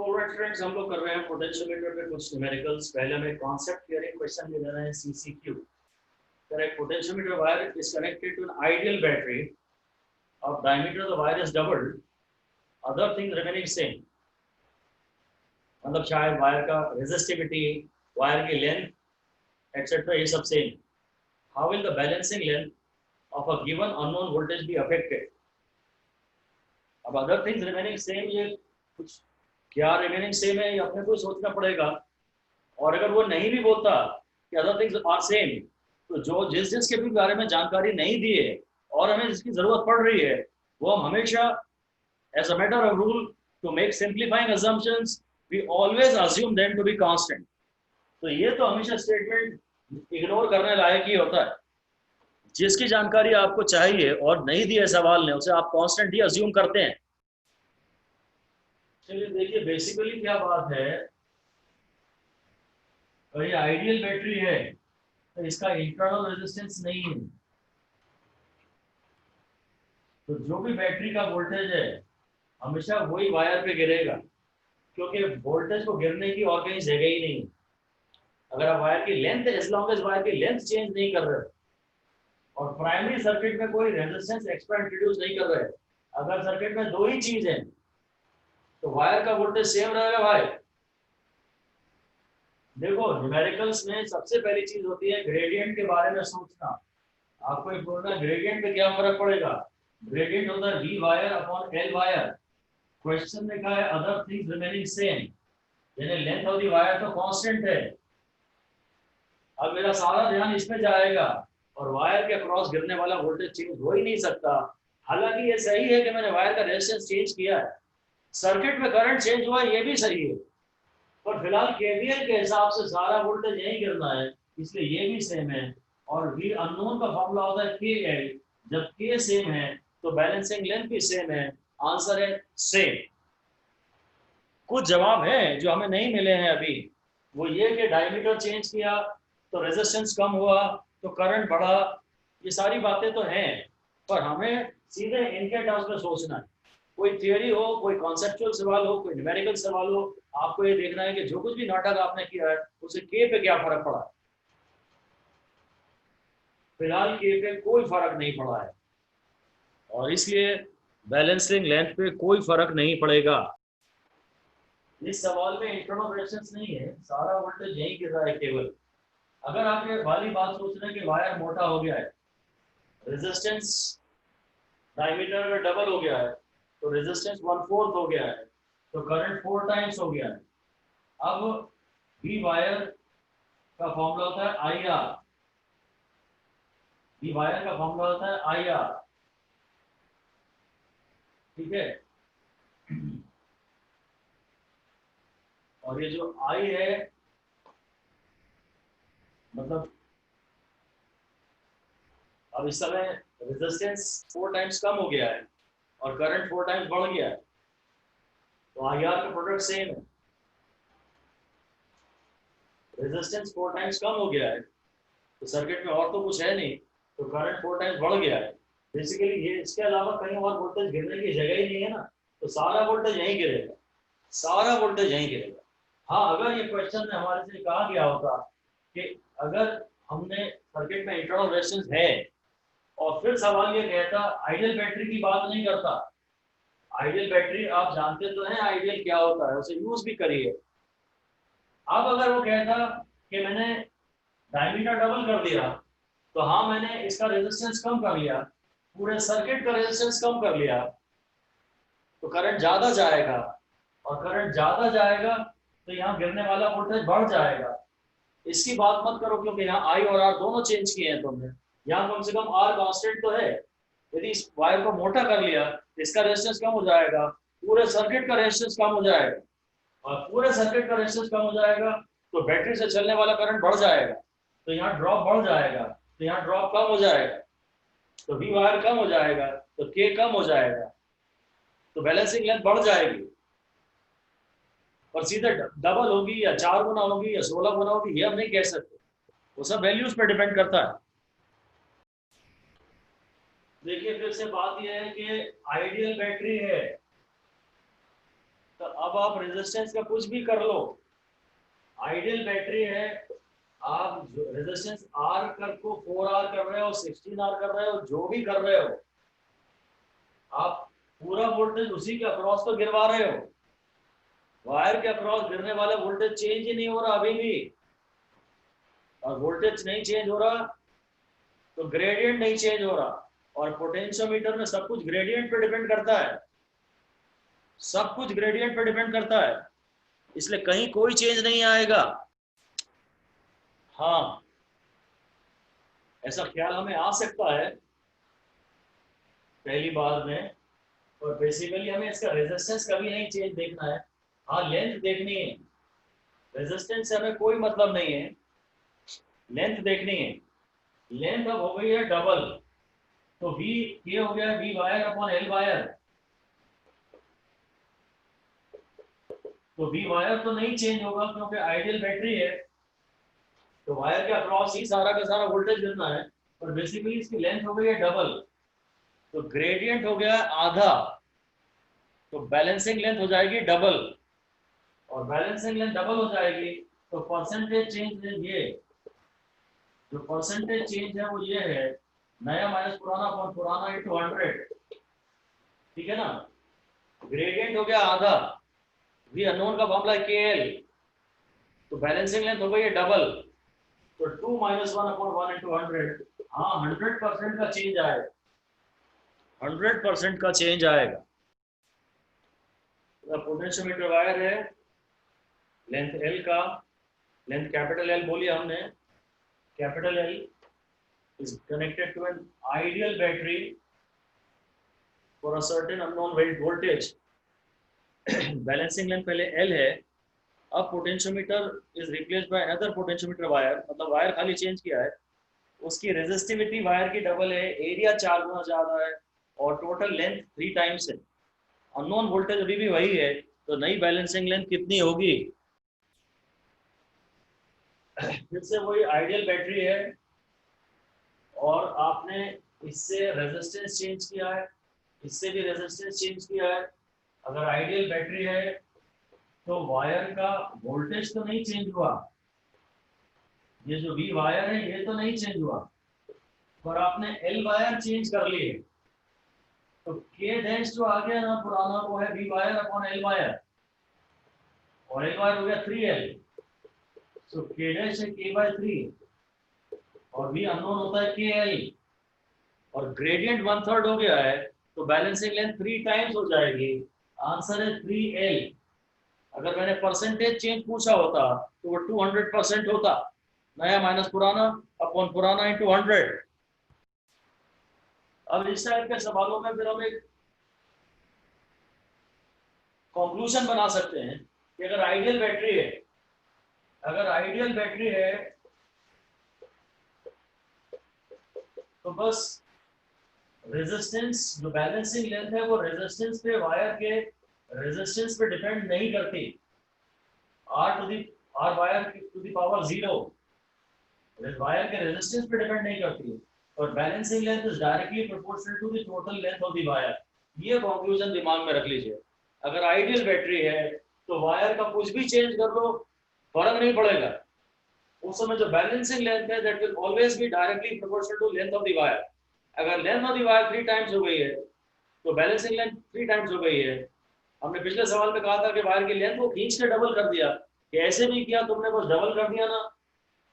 तो alright friends, हम लोग कर रहे हैं पोटेंशियोमीटर पे कुछ न्यूमेरिकल्स। पहले हमें कॉन्सेप्ट क्लियरिंग क्वेश्चन ले रहे हैं सीसीक्यू। Correct. Potentiometer wire is connected to an ideal battery of diameter of the wire is doubled, other things remaining same. मतलब चाहे वायर का रेजिस्टिविटी, वायर की लेंथ एक्सेट्रा ये सब same. How will the balancing length of a given unknown voltage be affected? अब other things remaining same, ये कुछ क्या remaining same है ये अपने को सोचना पड़ेगा. और अगर वो नहीं भी बोलता कि other things are same, तो जो जिस के भी बारे में जानकारी नहीं दी है और हमें जिसकी जरूरत पड़ रही है, वो हम हमेशा as a matter of rule to make simplifying assumptions we always assume them to be constant. तो ये तो हमेशा स्टेटमेंट इग्नोर करने लायक ही होता है. जिसकी जानकारी आपको चाहिए और नहीं दी है सवाल ने, उसे आप कांस्टेंट ही अज्यूम करते हैं. चलिए देखिए बेसिकली क्या बात है. तो ये आइडियल बैटरी है तो इसका इंटरनल रेजिस्टेंस नहीं है. तो जो भी बैटरी का वोल्टेज है हमेशा वही वायर पे गिरेगा, क्योंकि वोल्टेज को गिरने की और कहीं जगह ही नहीं. अगर आप वायर की length, as long as wire की लेंथ चेंज नहीं कर रहे और प्राइमरी सर्किट में कोई रेजिस्टेंस एक्स्ट्रा इंट्रोड्यूस नहीं कर रहे, अगर सर्किट में दो ही चीज है तो वायर का वोल्टेज सेम रहेगा भाई. देखो न्यूमेरिकल्स में सबसे पहली चीज होती है ग्रेडियंट के बारे में सोचना. आपको ये बोलना ग्रेडियंट पे क्या फर्क पड़ेगा. ग्रेडियंट होता है V wire upon L wire. Question में कहा है अदर थिंग्स रिमेनिंग सेम, यानी लेंथ ऑफ द वायर तो कांस्टेंट है. अब मेरा सारा ध्यान इस पे जाएगा और वायर के क्रॉस गिरने वाला वोल्टेज चेंज हो ही नहीं सकता. हालांकि ये सही है कि मैंने वायर का रेजिस्टेंस चेंज किया है, सर्किट में करंट चेंज हुआ है, ये भी सही है, पर फिलहाल केवीएल के हिसाब से सारा वोल्टेज यही गिरना है, इसलिए ये भी सेम है. और V अननोन का फॉर्मूला होता है KL. जब K सेम है तो बैलेंसिंग लेंथ भी सेम है. आंसर है सेम. कुछ जवाब है जो हमें नहीं मिले हैं अभी, वो ये कि डायमीटर चेंज किया तो रेजिस्टेंस कम हुआ तो करंट बढ़ा. ये सारी बातें तो हैं, पर हमें सीधे इनके टर्म्स में सोचना है. कोई थियरी हो, कोई कॉन्सेप्चुअल सवाल हो, कोई न्यूमेरिकल सवाल हो, आपको ये देखना है कि जो कुछ भी नाटक आपने किया है उसे के पे क्या फर्क पड़ा. फिलहाल के पे कोई फर्क नहीं पड़ा है और इसलिए बैलेंसिंग लेंथ पे कोई फर्क नहीं पड़ेगा. इस सवाल में इंटरनल रेजिस्टेंस नहीं है, सारा वोल्टेज यहीं गिर रहा है केवल. अगर आप ये वाली बात सोच रहे हैं कि वायर मोटा हो गया है, रेजिस्टेंस डायमीटर में डबल हो गया है, तो रेजिस्टेंस 1/4 हो गया है, तो करंट 4 टाइम्स हो गया है. अब V वायर का फॉर्मूला होता है IR. V वायर का फॉर्मूला होता है IR, ठीक है. और ये जो I है, मतलब अब इस समय रेजिस्टेंस 4 टाइम्स कम हो गया है और करंट 4 टाइम्स बढ़ गया है, तो IR का प्रोडक्ट सेम है. रेजिस्टेंस 4 टाइम्स कम हो गया है तो सर्किट में और तो कुछ है नहीं, तो करंट 4 टाइम्स बढ़ गया है. बेसिकली ये इसके अलावा कहीं और वोल्टेज गिरने की जगह ही नहीं है ना, तो सारा वोल्टेज यहीं गिरेगा, सारा वोल्टेज यहीं गिरेगा. हाँ, अगर ये क्वेश्चन में हमारे से कहा गया होता कि अगर हमने सर्किट में इंटरनल रेजिस्टेंस है और फिर सवाल ये कहता आइडियल बैटरी की बात नहीं करता. आइडियल बैटरी आप जानते तो हैं आइडियल क्या होता है, उसे यूज भी करिए. अब अगर वो कहता कि मैंने डायमीटर डबल कर दिया, तो हाँ मैंने इसका रेजिस्टेंस कम कर लिया, पूरे सर्किट का रेजिस्टेंस कम कर लिया, तो करंट ज्यादा जाएगा और करंट ज्यादा जाएगा तो यहाँ गिरने वाला वोल्टेज बढ़ जाएगा. इसकी बात मत करो क्योंकि यहाँ I और R दोनों चेंज किए हैं तुमने. यहाँ कम से कम R कांस्टेंट तो है. यदि इस वायर को मोटा कर लिया तो इसका रेजिस्टेंस कम हो जाएगा, पूरे सर्किट का रेजिस्टेंस कम हो जाएगा, और पूरे सर्किट का रेजिस्टेंस कम हो जाएगा तो बैटरी से चलने वाला करंट बढ़ जाएगा, तो यहाँ ड्रॉप बढ़ जाएगा, तो यहाँ ड्रॉप कम हो जाएगा, तो V वायर कम हो जाएगा, तो K कम हो जाएगा, तो बैलेंसिंग लेंथ बढ़ जाएगी. और सीधे डबल होगी या 4 गुना होगी या 16 गुना होगी ये हम नहीं कह सकते, वो सब वैल्यूज पर डिपेंड करता है. देखिए फिर से बात यह है कि आइडियल बैटरी है, तो अब अब आप रेजिस्टेंस का कुछ भी कर लो, आइडियल बैटरी है, आप रेजिस्टेंस आर कर को 4R कर रहे हो, 16R कर रहे हो, जो भी कर रहे हो, आप पूरा वोल्टेज उसी के अक्रॉस तो गिरवा रहे हो। वायर के अक्रॉस गिरने वाला वोल्टेज चेंज ही नहीं हो रहा अभी भी, और वोल्टेज नहीं चेंज हो रहा तो ग्रेडियंट नहीं चेंज हो रहा। और पोटेंशियोमीटर में सब कुछ ग्रेडियंट पे डिपेंड करता है, सब कुछ ग्रेडियंट पे डिपेंड करता है, इसलिए कहीं कोई चेंज नहीं आएगा। हाँ, ऐसा ख्याल हमें आ सकता है पहली बार में, और बेसिकली हमें इसका रेजिस्टेंस कभी नहीं चेंज देखना है, हाँ लेंथ देखनी है। रेजिस्टेंस से हमें कोई मतलब नहीं है, लेंथ देखनी है। लेंथ अब हो गई है डबल, तो V ये हो गया V wire upon L wire, तो V वायर तो नहीं चेंज होगा क्योंकि आइडियल बैटरी है, तो वायर के अक्रॉस ही सारा का सारा वोल्टेज गिरना है, और बेसिकली इसकी लेंथ हो गई है डबल, तो ग्रेडियंट हो गया आधा, तो बैलेंसिंग लेंथ हो जाएगी डबल, और बैलेंसिंग लेंथ डबल हो जाएगी तो परसेंटेज चेंज ये, जो परसेंटेज चेंज है वो ये है, नया माइनस पुराना अपॉन पुराना इंटू 100, ठीक है ना। ग्रेडियंट हो गया आधा, वी अननोन का मामला है KL, तो बैलेंसिंग लेंथ हो गई है डबल, तो 2 माइनस 1 अपॉन 1 इंटू 100, हाँ 100% का चेंज आएगा, 100% का चेंज आएगा। पोटेंशियोमीटर वायर है, लेंथ L का, लेंथ कैपिटल L बोली हमने, capital L is connected to an ideal battery for a certain unknown voltage. Balancing length पहले L है, अब potentiometer is replaced by another potentiometer wire, मतलब wire खाली change किया है, उसकी रेजिस्टिविटी वायर की डबल है, एरिया 4 गुना ज्यादा है, और टोटल लेंथ 3 टाइम्स है। अननोन वोल्टेज अभी भी वही है, तो नई बैलेंसिंग लेंथ कितनी होगी? फिर से वही आइडियल बैटरी है, और आपने इससे रेजिस्टेंस चेंज किया है, इससे भी रेजिस्टेंस चेंज किया है। अगर आइडियल बैटरी है तो वायर का वोल्टेज तो नहीं चेंज हुआ, ये जो V वायर है ये तो नहीं चेंज हुआ, पर आपने L वायर चेंज कर लिए, तो K डैश जो आ गया ना पुराना, वो है V wire upon L wire, और L वायर हो गया 3L, तो K डैश है K/3, और V अननोन होता है KL, और ग्रेडियंट 1/3 हो गया है, तो बैलेंसिंग लेंथ 3 टाइम्स हो जाएगी, आंसर है 3L। अगर मैंने परसेंटेज चेंज पूछा होता तो वो 200% होता, नया माइनस पुराना अपॉन पुराना इंटू 100। अब इस टाइप के सवालों में फिर हम एक कंक्लूजन बना सकते हैं कि अगर आइडियल बैटरी है, अगर आइडियल बैटरी है तो बस रेजिस्टेंस, जो बैलेंसिंग लेंथ है वो रेजिस्टेंस पे, वायर के रेजिस्टेंस पे डिपेंड नहीं करती, R wire to the power 0 wire के रेजिस्टेंस पे डिपेंड नहीं करती, और balancing length is directly proportional to the total length of the wire. ये कंक्लूजन दिमाग में रख लीजिए। अगर आइडियल बैटरी है तो वायर का कुछ भी चेंज कर लो, फर्क नहीं पड़ेगा, उस समय जो बैलेंसिंग लेंथ है that will always be directly proportional to length of the wire. अगर length of the wire 3 times हो गई है तो बैलेंसिंग लेंथ 3 टाइम्स हो गई है। हमने पिछले सवाल में कहा था कि वायर की लेंथ को खींच के डबल कर दिया, कि ऐसे भी किया तुमने, बस डबल कर दिया ना,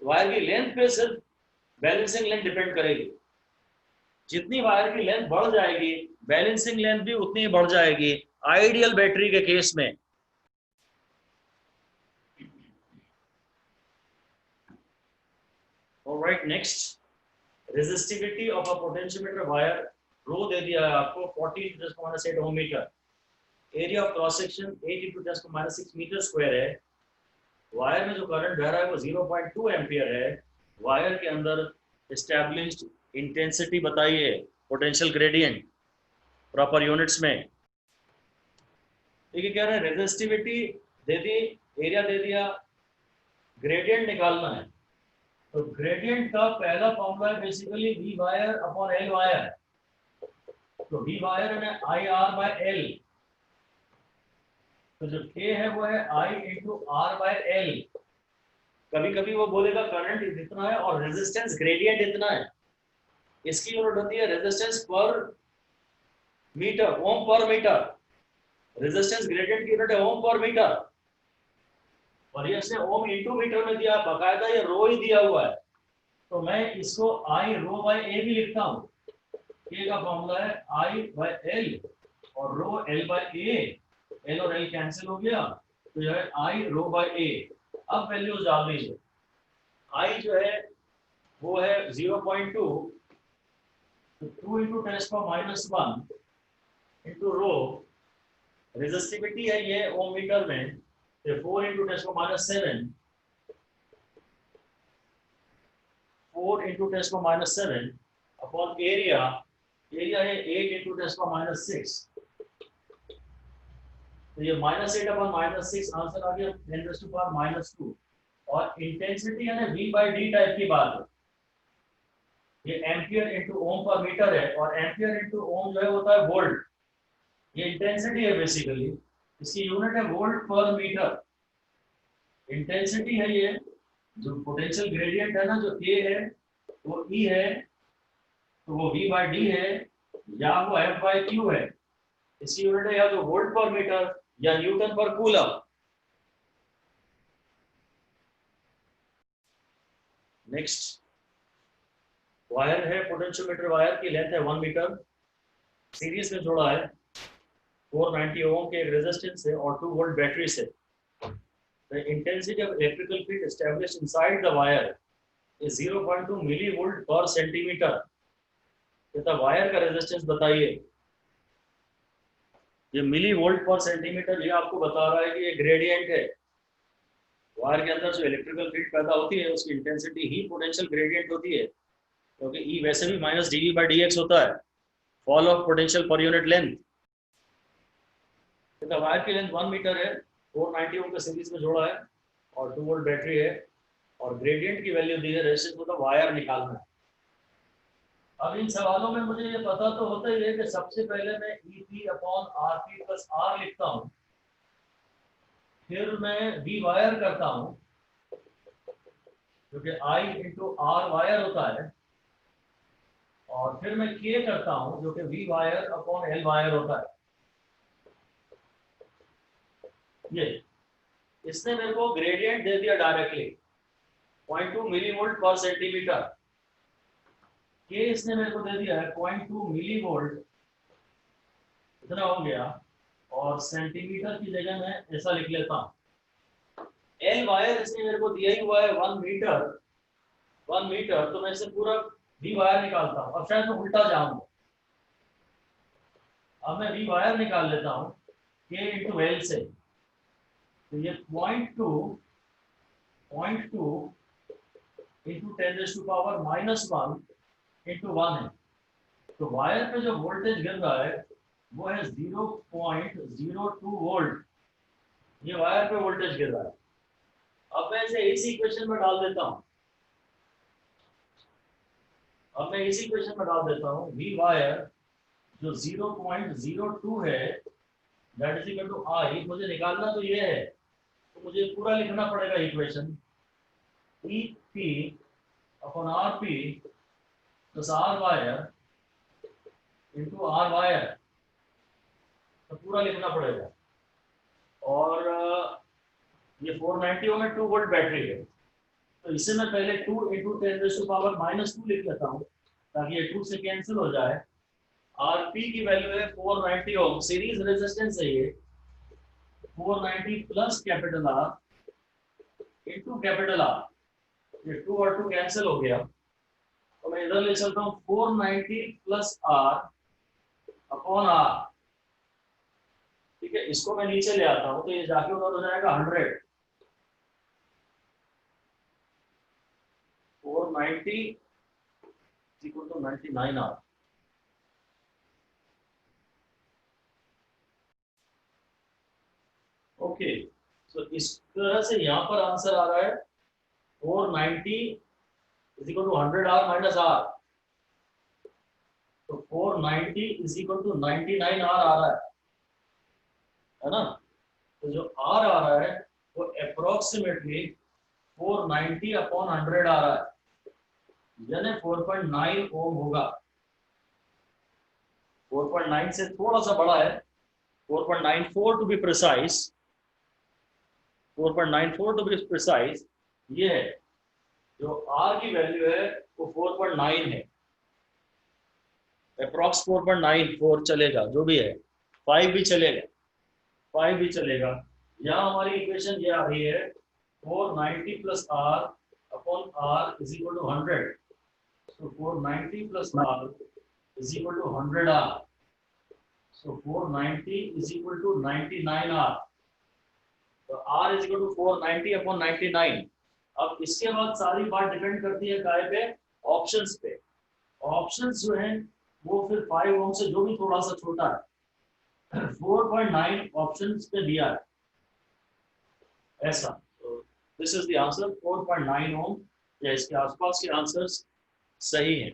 वायर की लेंथ पे सिर्फ बैलेंसिंग लेंथ डिपेंड करेगी, जितनी वायर की लेंथ बढ़ जाएगी बैलेंसिंग लेंथ भी उतनी ही बढ़ जाएगी आइडियल बैटरी के केस में। Alright, next, resistivity of a potentiometer wire, rho दे दिया है आपको 40 × 10⁻⁸ ohm metre, area of cross section 8 × 10⁻⁶ metre square है, वायर में जो करंट बह रहा है वो 0.2 एम्पियर है, वायर के अंदर एस्टैब्लिश्ड इंटेंसिटी बताइए, पोटेंशियल ग्रेडियंट प्रॉपर यूनिट्स में। देखिए कह रहे हैं रेजिस्टिविटी दे दी, एरिया दे दिया, ग्रेडियंट निकालना है, तो ग्रेडियंट का पहला फॉर्मूला है basically V wire upon L wire, तो V वायर है IR/L, तो जो K है वो है I into R by L। कभी कभी वो बोलेगा करंट इतना है और रेजिस्टेंस ग्रेडियंट इतना है। इसकी यूनिट होती है रेजिस्टेंस पर मीटर, ओम पर मीटर। रेजिस्टेंस ग्रेडियंट की यूनिट है ओम पर मीटर, और ये इसने ओम इंटू मीटर में दिया, बकायदा ये रो ही दिया हुआ है। तो मैं इसको आई रो बाय ए भी लिखता हूँ। ए का फॉर्मूला है आई बाय एल और rho L by A. L और एल कैंसिल हो गया, तो यह है आई रो बाय ए। अब वैल्यूज डाल दीजिए। आई जो है वो है 0.2, तो 2 इंटू 10⁻⁻1 इंटू रो। रेजिस्टिविटी है ये ओम मीटर में, तो 4 into 10⁻7, 4 into 10⁻7 upon area. Area है 8 इंटू 10⁻6, तो ये -8 अपॉन -6 आंसर आ गया 10⁻⁻2। और इंटेंसिटी है ना V बाई डी टाइप की बात है। ये एम्पियर इंटू ओम पर मीटर है, और एम्पियर इंटू ओम जो है होता है वोल्ट। ये इंटेंसिटी है बेसिकली, इसकी यूनिट है वोल्ट पर मीटर। इंटेंसिटी है ये, जो पोटेंशियल ग्रेडियंट है ना, जो K है वो E है, तो वो V बाई डी है, या वो F बाई Q है। इसकी यूनिट है या तो वोल्ट पर मीटर या न्यूटन पर कूलम। नेक्स्ट वायर है, पोटेंशियोमीटर वायर की लेंथ है 1 मीटर, सीरीज में जोड़ा है 490 ओम के एक रेजिस्टेंस से और 2 वोल्ट बैटरी से। The intensity of electrical field established inside the wire is 0.2 millivolt per centimeter। तो वायर का रेजिस्टेंस बताइए। ये मिली वोल्ट पर सेंटीमीटर, ये आपको बता रहा है कि ये ग्रेडियंट है। वायर के अंदर जो इलेक्ट्रिकल फील्ड पैदा होती है उसकी इंटेंसिटी ही पोटेंशियल ग्रेडियंट होती है, क्योंकि E वैसे भी -dV/dx होता है, fall of potential per unit length. तो वायर की लेंथ 1 मीटर है, 490 ओम का सीरीज में जोड़ा है और 2 वोल्ट बैटरी है, और ग्रेडियंट की वैल्यू दी है, रेजिस्टेंस मतलब वायर निकालना है। अब इन सवालों में मुझे ये पता तो होता ही है कि सबसे पहले मैं EP upon RP plus R लिखता हूँ, फिर मैं V वायर करता हूँ जो कि I इंटू R वायर होता है, और फिर मैं K करता हूँ जो कि V wire upon L wire होता है। ये इसने मेरे को ग्रेडियंट दे दिया डायरेक्टली 0.2 मिलीवोल्ट पर सेंटीमीटर। K इसने मेरे को दे दिया है 0.2 मिलीवोल्ट, इतना हो गया, और सेंटीमीटर की जगह मैं ऐसा लिख लेता हूँ। L वायर इसने मेरे को दिया ही हुआ है 1 मीटर, 1 मीटर, तो मैं इसे पूरा V वायर निकालता हूँ। अब शायद मैं उल्टा जाऊंगा, अब मैं V वायर निकाल लेता हूँ K इंटू L से। तो ये 0.2 इंटू 10⁻⁻1 इंटू 1 है। तो वायर पे जो वोल्टेज गिर रहा है वो है 0.02 वोल्ट। ये वायर पे वोल्टेज गिर रहा है। अब मैं इसे इसी इक्वेशन में डाल देता हूँ। V वायर जो 0.02 है, that is equal to I। मुझे निकालना तो ये है, तो मुझे पूरा लिखना पड़ेगा equation. EP upon RP plus R wire into R wire, तो पूरा लिखना पड़ेगा। और ये 490 ओम में 2 वोल्ट बैटरी है, तो इसे मैं पहले 2 इंटू 10⁻⁻2 लिख लेता हूँ ताकि ये 2 से कैंसिल हो जाए। RP की वैल्यू है 490 ओम, सीरीज रेजिस्टेंस है ये। 490 plus capital R into capital R, ये 2 और 2 कैंसिल हो गया, तो मैं इधर ले चलता हूँ 490 प्लस R अपॉन R। ठीक है, इसको मैं नीचे ले आता हूँ तो ये जाके उधर हो जाएगा 100। 490 इक्वल टू 99 R। ओके, तो इस तरह से यहाँ पर आंसर आ रहा है 490 is equal to 100 R minus R। तो 490 इज इक्वल टू 99 R आ रहा है ना। तो तो जो R आ रहा है वो अप्रोक्सीमेटली 490 अपॉन 100 आ रहा है, यानी 4.9 ओम होगा। 4.9 से थोड़ा सा बड़ा है, 4.94 to be precise, 4.94 to be precise. ये है जो R की वैल्यू है वो 4.9 है, अप्रॉक्स 4.94 चलेगा, जो भी है 5 भी चलेगा, 5 भी चलेगा। यहाँ हमारी इक्वेशन ये आ रही है 490 plus R upon R is equal to 100। So 490 plus R is equal to 100R. So 490 is equal to 99R. तो R is equal to 490 upon 99। अब इसके बाद सारी बात डिपेंड करती है काय पे, ऑप्शंस पे। ऑप्शंस जो है वो फिर 5 ओम से जो भी थोड़ा सा छोटा है 4.9 ऑप्शंस पे दिया है ऐसा। तो दिस इज द आंसर 4.9 ओम, या इसके आसपास के आंसर्स सही हैं।